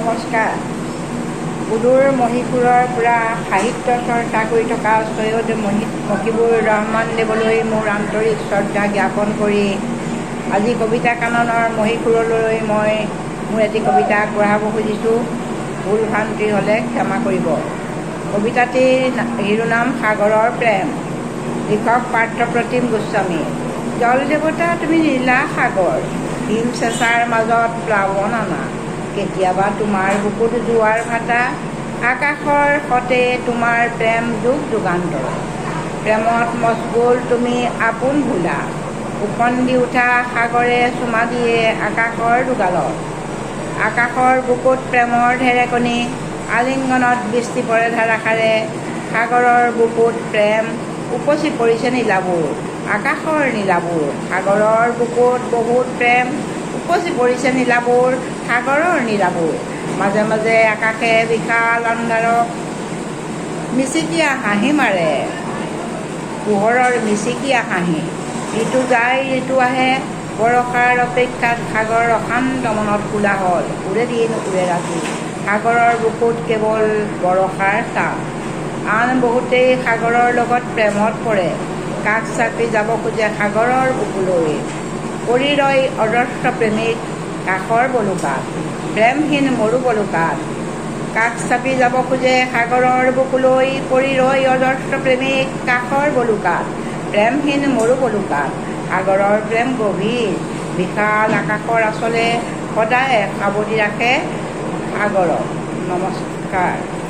নমস্কাৰ। সুদূৰ মহীশূৰৰ পৰা সাহিত্য চৰ্চা কৰি থকা সৈয়দ মকিবুৰ ৰহমান দেৱলৈ মোৰ আন্তৰিক শ্ৰদ্ধা জ্ঞাপন কৰি আজি কবিতা কাননৰ মহীশূৰলৈ মই মোৰ এটি কবিতা আগবঢ়াব খুজিছোঁ। ভুল ভ্ৰান্তি হ'লে ক্ষমা কৰিব। কবিতাটিৰ শিৰোনাম সাগৰৰ প্ৰেম। লিখক পাৰ্থপ্ৰতিম গোস্বামী। জল দেৱতা তুমি নীলা সাগৰ, হিম চেঁচাৰ মাজত প্লাৱন আনা। কেতিয়াবা তোমাৰ বুকুত জোৱাৰ ভাটা, আকাশৰ সতে তোমাৰ প্ৰেম যুগ যুগান্তৰ। প্ৰেমত মচগুল তুমি আপোন ভোলা, ওফন্দি উঠা সাগৰে চুমা দিয়ে আকাশৰ দুগালত। আকাশৰ বুকুত প্ৰেমৰ ঢেৰেকনি, আলিংগনত বৃষ্টি পৰে ধাৰাসাৰে। সাগৰৰ বুকুত প্ৰেম উপচি পৰিছে নীলাবোৰ, আকাশৰ নীলাবোৰ। সাগৰৰ বুকুত বহুত প্ৰেম উপচি পৰিছে নীলাবোৰ, সাগৰৰ নীলাবোৰ। মাজে মাজে আকাশে বিশাল আন্ধাৰক মিচিকীয়া হাঁহি মাৰে, পোহৰৰ মিচিকীয়া হাঁহি। ঋতু যায় ঋতু আহে, বৰষাৰ অপেক্ষাত সাগৰ অশান্ত মনত কোলাহল। উৰে দিন উৰে ৰাতি, সাগৰৰ বুকুত কেৱল বৰষাৰ তাপ। আন বহুতেই সাগৰৰ লগত প্ৰেমত পৰে, কাষ চাপি যাব খোজে সাগৰৰ বুকুলৈ। পৰি ৰয় অজস্ৰ প্ৰেমিক কাষৰ বলুকাত, প্ৰেমহীন মৰু বলুকাত। কাষ চাপি যাব খোজে সাগৰৰ বুকুলৈ, পৰি ৰয় অজস্ৰ প্ৰেমিক কাষৰ বলুকাত, প্ৰেমহীন মৰু বলুকাত। সাগৰৰ প্ৰেম গভীৰ, বিশাল আকাশৰ আচলে সদায় সাৱটি ৰাখে সাগৰক। নমস্কাৰ।